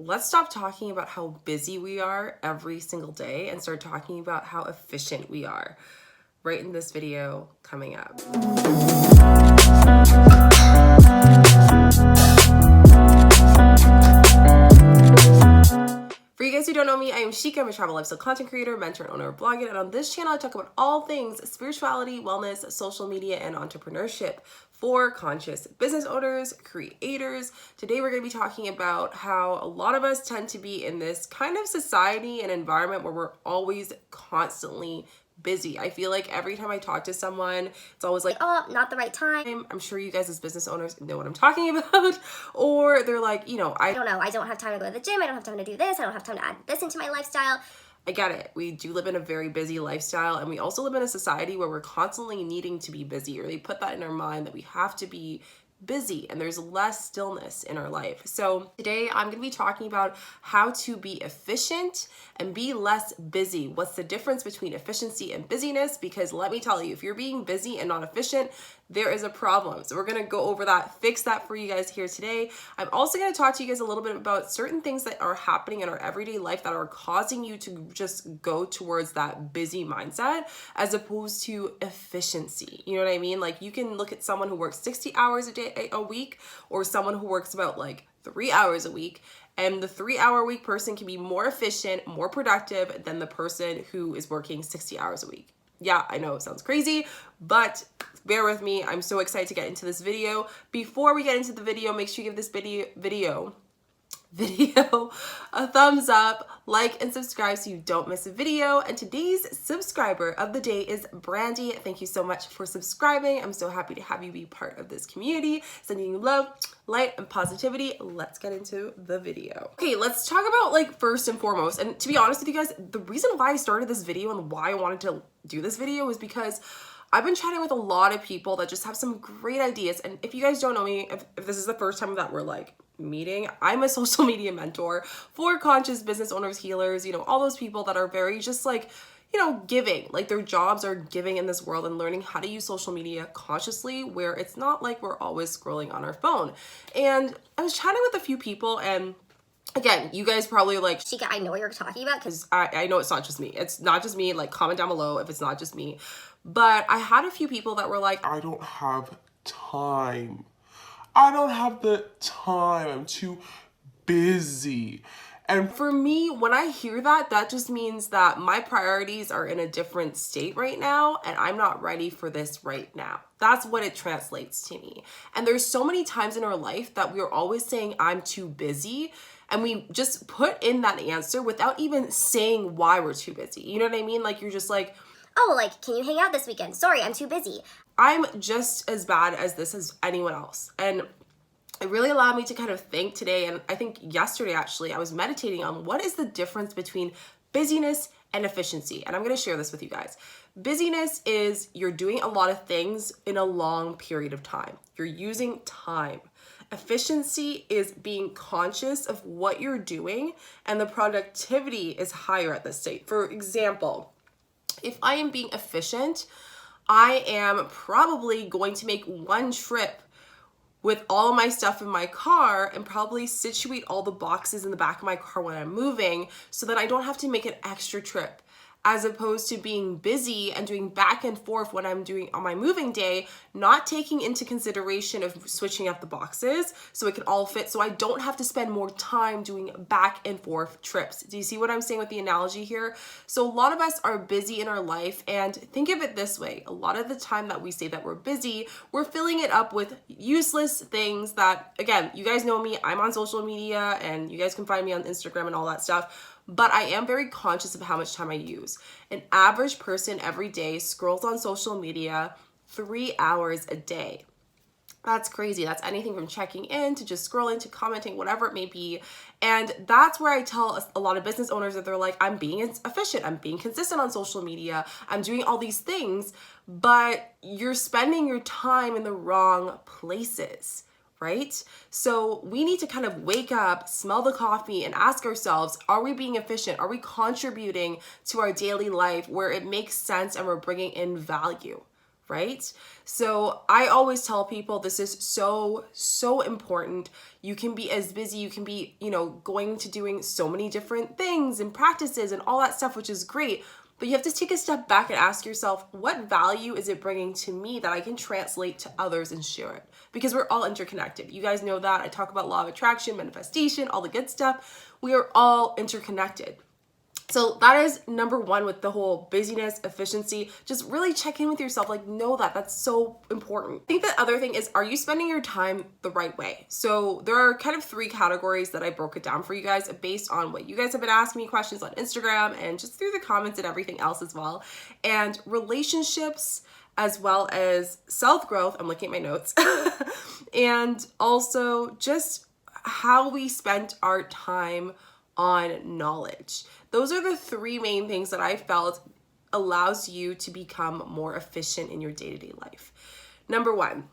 let's stop talking about how busy we are every single day and start talking about how efficient we are right in this video coming up. For you guys who don't know me, I am Shika. I'm a travel lifestyle content creator, mentor, and owner of Blogging. And on this channel, I talk about all things spirituality, wellness, social media, and entrepreneurship for conscious business owners, creators. Today, we're going to be talking about how a lot of us tend to be in this kind of society and environment where we're always constantly busy. I feel like every time I talk to someone, it's always like, oh, not the right time. I'm sure you guys as business owners know what I'm talking about. Or they're like, I don't know, I don't have time to go to the gym, I don't have time to do this, I don't have time to add this into my lifestyle. I get it. We do live in a very busy lifestyle, and we also live in a society where we're constantly needing to be busy, or they put that in our mind that we have to be busy and there's less stillness in our life. So today I'm going to be talking about how to be efficient and be less busy. What's the difference between efficiency and busyness? Because let me tell you, if you're being busy and not efficient, there is a problem. So we're going to go over that, fix that for you guys here today. I'm also going to talk to you guys a little bit about certain things that are happening in our everyday life that are causing you to just go towards that busy mindset as opposed to efficiency. You know what I mean? Like, you can look at someone who works 60 hours a week, or someone who works about like 3 hours a week, and the 3-hour week person can be more efficient, more productive than the person who is working 60 hours a week. Yeah, I know it sounds crazy, but bear with me. I'm so excited to get into this video. Before we get into the video, make sure you give this video a thumbs up, like, and subscribe so you don't miss a video. And today's subscriber of the day is Brandy. Thank you so much for subscribing. I'm so happy to have you be part of this community. Sending you love, light, and positivity. Let's get into the video. Okay, let's talk about, like, first and foremost, and to be honest with you guys, the reason why I started this video and why I wanted to do this video is because I've been chatting with a lot of people that just have some great ideas. And if you guys don't know me, if this is the first time that we're like meeting, I'm a social media mentor for conscious business owners, healers, all those people that are very just like, giving, like their jobs are giving in this world and learning how to use social media consciously, where it's not like we're always scrolling on our phone. And I was chatting with a few people, and again, you guys probably are like, Shika, I know what you're talking about, because I know it's not just me. It's not just me. Like, comment down below if it's not just me. But I had a few people that were like, I don't have time. I don't have the time. I'm too busy. And for me, when I hear that, that just means that my priorities are in a different state right now, and I'm not ready for this right now. That's what it translates to me. And there's so many times in our life that we're always saying, I'm too busy. And we just put in that answer without even saying why we're too busy. You know what I mean? Like, you're just like, oh, like, can you hang out this weekend? Sorry, I'm too busy. I'm just as bad as this as anyone else. And it really allowed me to kind of think today, and I think yesterday actually, I was meditating on what is the difference between busyness and efficiency. And I'm going to share this with you guys. Busyness is you're doing a lot of things in a long period of time. You're using time. Efficiency is being conscious of what you're doing, and the productivity is higher at this state. For example, if I am being efficient, I am probably going to make one trip with all of my stuff in my car and probably situate all the boxes in the back of my car when I'm moving so that I don't have to make an extra trip, as opposed to being busy and doing back and forth when I'm doing on my moving day, not taking into consideration of switching up the boxes so it can all fit, so I don't have to spend more time doing back and forth trips. Do you see what I'm saying with the analogy here? So a lot of us are busy in our life, and think of it this way. A lot of the time that we say that we're busy, we're filling it up with useless things that, again, you guys know me, I'm on social media, and you guys can find me on Instagram and all that stuff. But I am very conscious of how much time I use. An average person every day scrolls on social media 3 hours a day. That's crazy. That's anything from checking in to just scrolling to commenting, whatever it may be. And that's where I tell a lot of business owners that they're like, I'm being efficient, I'm being consistent on social media, I'm doing all these things, but you're spending your time in the wrong places. Right? So we need to kind of wake up, smell the coffee, and ask ourselves, are we being efficient? Are we contributing to our daily life where it makes sense and we're bringing in value? right? So I always tell people this is so, so important. You can be as busy, you can be, going to doing so many different things and practices and all that stuff, which is great. But you have to take a step back and ask yourself, what value is it bringing to me that I can translate to others and share it? Because we're all interconnected. You guys know that. I talk about law of attraction, manifestation, all the good stuff. We are all interconnected. So that is number one with the whole busyness, efficiency. Just really check in with yourself. Like, know that that's so important. I think the other thing is, are you spending your time the right way? So there are kind of 3 categories that I broke it down for you guys based on what you guys have been asking me questions on Instagram and just through the comments and everything else as well. And relationships, as well as self-growth. I'm looking at my notes. And also just how we spent our time on knowledge. Those are the 3 main things that I felt allows you to become more efficient in your day-to-day life. Number 1,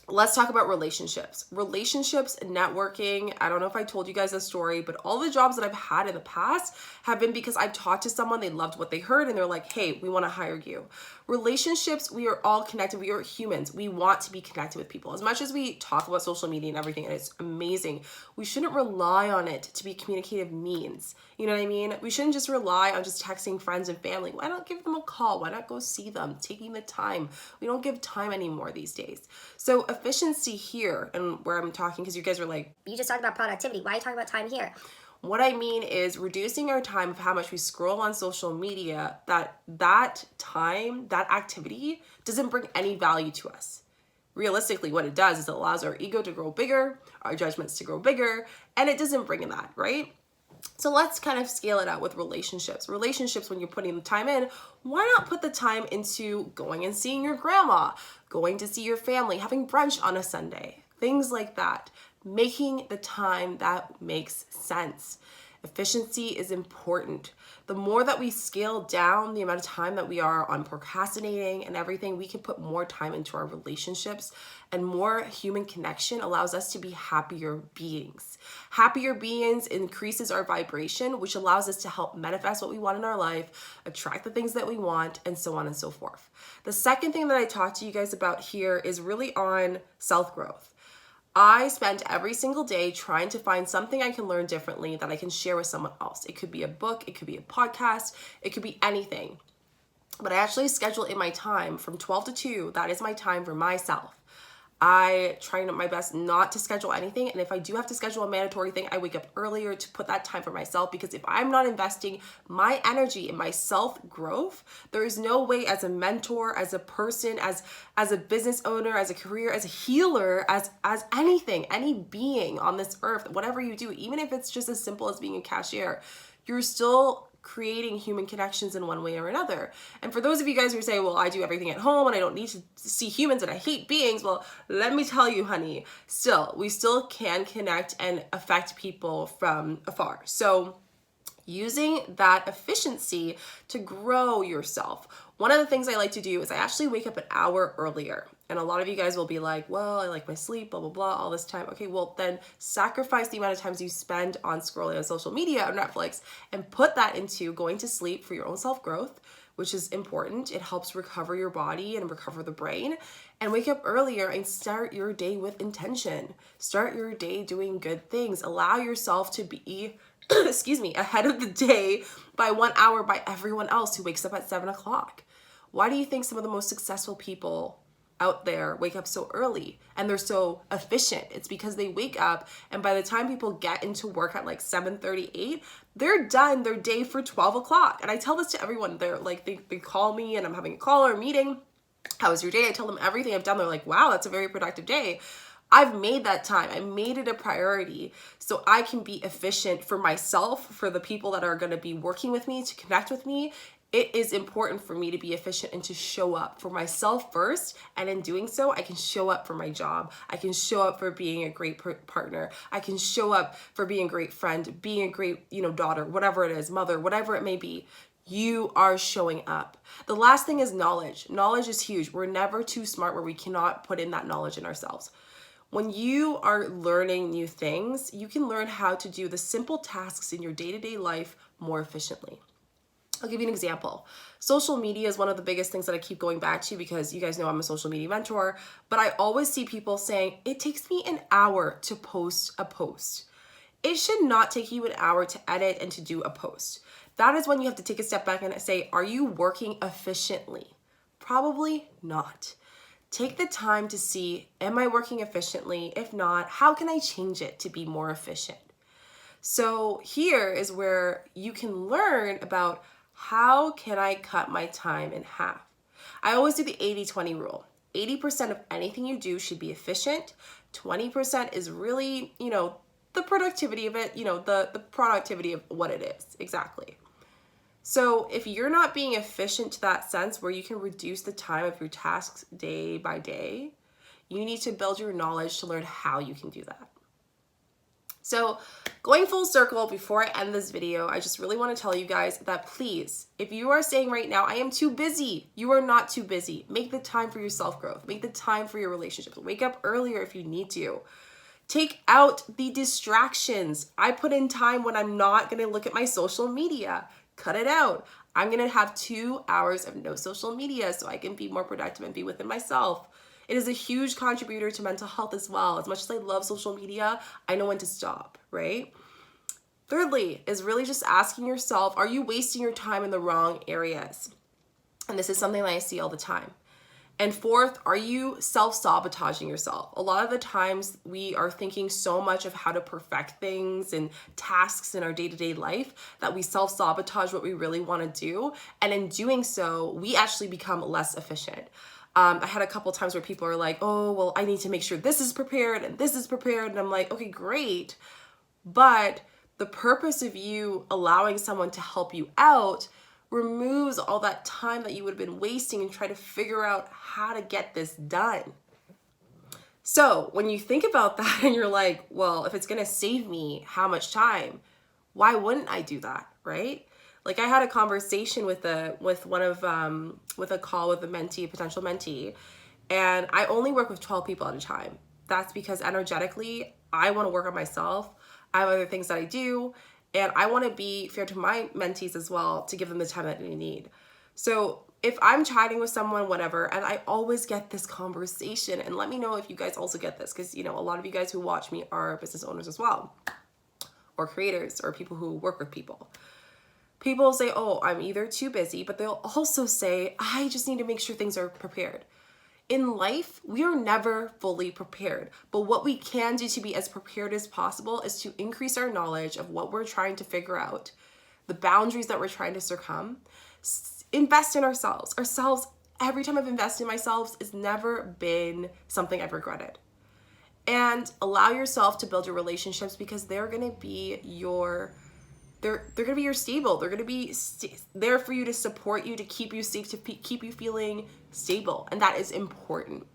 let's talk about relationships. Relationships, networking. I don't know if I told you guys this story, but all the jobs that I've had in the past have been because I've talked to someone, they loved what they heard, and they're like, hey, we want to hire you. Relationships, we are all connected. We are humans. We want to be connected with people. As much as we talk about social media and everything, and it's amazing, we shouldn't rely on it to be communicative means. You know what I mean? We shouldn't just rely on just texting friends and family. Why not give them a call? Why not go see them? Taking the time. We don't give time anymore these days. So efficiency here, and where I'm talking, because you guys are like, You just talked about productivity. Why are you talking about time here? what I mean is reducing our time of how much we scroll on social media, that time, that activity doesn't bring any value to us. Realistically, what it does is it allows our ego to grow bigger, our judgments to grow bigger, and it doesn't bring in that, right? So let's kind of scale it out with relationships. Relationships, when you're putting the time in, why not put the time into going and seeing your grandma, going to see your family, having brunch on a Sunday, things like that. Making the time that makes sense. Efficiency is important. The more that we scale down the amount of time that we are on procrastinating and everything, we can put more time into our relationships, and more human connection allows us to be happier beings. Happier beings increases our vibration, which allows us to help manifest what we want in our life, attract the things that we want, and so on and so forth. The second thing that I talked to you guys about here is really on self-growth. I spend every single day trying to find something I can learn differently that I can share with someone else. It could be a book, it could be a podcast, it could be anything. But I actually schedule in my time from 12 to 2. That is my time for myself. I try my best not to schedule anything. And if I do have to schedule a mandatory thing, I wake up earlier to put that time for myself, because if I'm not investing my energy in my self-growth, there is no way as a mentor, as a person, as a business owner, as a career, as a healer, as anything, any being on this earth, whatever you do, even if it's just as simple as being a cashier, you're still creating human connections in one way or another. And for those of you guys who say, well, I do everything at home and I don't need to see humans and I hate beings, well, let me tell you, honey, we still can connect and affect people from afar. So using that efficiency to grow yourself. One of the things I like to do is I actually wake up an hour earlier. And a lot of you guys will be like, well, I like my sleep, blah, blah, blah, all this time. Okay, well, then sacrifice the amount of times you spend on scrolling on social media or Netflix and put that into going to sleep for your own self-growth, which is important. It helps recover your body and recover the brain. And wake up earlier and start your day with intention. Start your day doing good things. Allow yourself to be ahead of the day by 1 hour by everyone else who wakes up at 7 o'clock. Why do you think some of the most successful people out there wake up so early and they're so efficient? It's because they wake up, and by the time people get into work at like 7:38, they're done their day for 12 o'clock. And I tell this to everyone. They're like, they call me and I'm having a call or a meeting. How was your day? I tell them everything I've done. They're like, wow, that's a very productive day. I've made that time. I made it a priority so I can be efficient for myself, for the people that are going to be working with me, to connect with me. It is important for me to be efficient and to show up for myself first. And in doing so, I can show up for my job. I can show up for being a great partner. I can show up for being a great friend, being a great, daughter, whatever it is, mother, whatever it may be. You are showing up. The last thing is knowledge. Knowledge is huge. We're never too smart where we cannot put in that knowledge in ourselves. When you are learning new things, you can learn how to do the simple tasks in your day-to-day life more efficiently. I'll give you an example. Social media is one of the biggest things that I keep going back to because you guys know I'm a social media mentor, but I always see people saying, it takes me an hour to post a post. It should not take you an hour to edit and to do a post. That is when you have to take a step back and say, are you working efficiently? Probably not. Take the time to see, am I working efficiently? If not, how can I change it to be more efficient? So here is where you can learn about how can I cut my time in half. I always do the 80-20 rule. 80% of anything you do should be efficient. 20% is really, the productivity of it, the productivity of what it is, exactly. So if you're not being efficient to that sense where you can reduce the time of your tasks day by day, you need to build your knowledge to learn how you can do that. So going full circle, before I end this video, I just really want to tell you guys that please, if you are saying right now, I am too busy, you are not too busy. Make the time for your self-growth. Make the time for your relationships. Wake up earlier if you need to. Take out the distractions. I put in time when I'm not going to look at my social media. Cut it out. I'm going to have 2 hours of no social media so I can be more productive and be within myself. It is a huge contributor to mental health as well. As much as I love social media, I know when to stop, right? Thirdly, is really just asking yourself, are you wasting your time in the wrong areas? And this is something that I see all the time. And fourth, are you self-sabotaging yourself? A lot of the times we are thinking so much of how to perfect things and tasks in our day-to-day life that we self-sabotage what we really want to do. And in doing so, we actually become less efficient. I had a couple times where people are like, oh, well, I need to make sure this is prepared and this is prepared. And I'm like, okay, great. But the purpose of you allowing someone to help you out removes all that time that you would have been wasting and try to figure out how to get this done. So when you think about that and you're like, well, if it's going to save me how much time, why wouldn't I do that, right? Like I had a conversation with a call with a mentee, a potential mentee, and I only work with 12 people at a time. That's because energetically, I want to work on myself. I have other things that I do, and I want to be fair to my mentees as well to give them the time that they need. So if I'm chatting with someone, whatever, and I always get this conversation, and let me know if you guys also get this, because a lot of you guys who watch me are business owners as well, or creators, or people who work with people. People say, oh, I'm either too busy, but they'll also say, I just need to make sure things are prepared. In life, we are never fully prepared, but what we can do to be as prepared as possible is to increase our knowledge of what we're trying to figure out, the boundaries that we're trying to circum, invest in ourselves. Every time I've invested in myself, it's never been something I've regretted. And allow yourself to build your relationships because they're going to be your They're going to be your stable. They're going to be there for you to support you, to keep you safe, to keep you feeling stable. And that is important.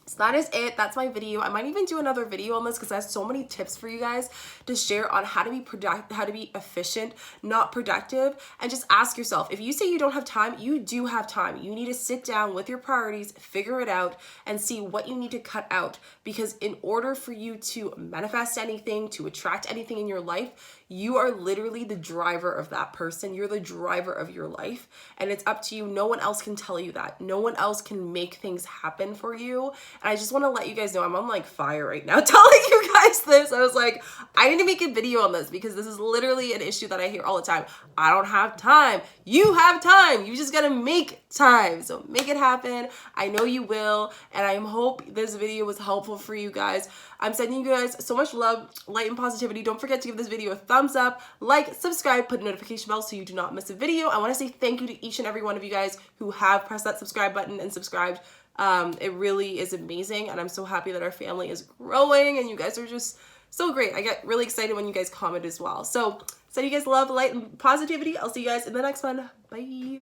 So that is it. That's my video. I might even do another video on this because I have so many tips for you guys to share on how to be how to be efficient, not productive. And just ask yourself, if you say you don't have time, you do have time. You need to sit down with your priorities, figure it out, and see what you need to cut out. Because in order for you to manifest anything, to attract anything in your life, you are literally the driver of that person. You're the driver of your life. And it's up to you. No one else can tell you that. No one else can make things happen for you. And I just want to let you guys know I'm on like fire right now telling you guys this. I was like, I need to make a video on this because this is literally an issue that I hear all the time. I don't have time. You have time. You just got to make time. So make it happen. I know you will. And I hope this video was helpful for you guys. I'm sending you guys so much love, light, and positivity. Don't forget to give this video a thumbs up, like, subscribe, put a notification bell so you do not miss a video. I want to say thank you to each and every one of you guys who have pressed that subscribe button and subscribed. It really is amazing, and I'm so happy that our family is growing, and you guys are just so great. I get really excited when you guys comment as well. So, send you guys love, light, and positivity. I'll see you guys in the next one. Bye.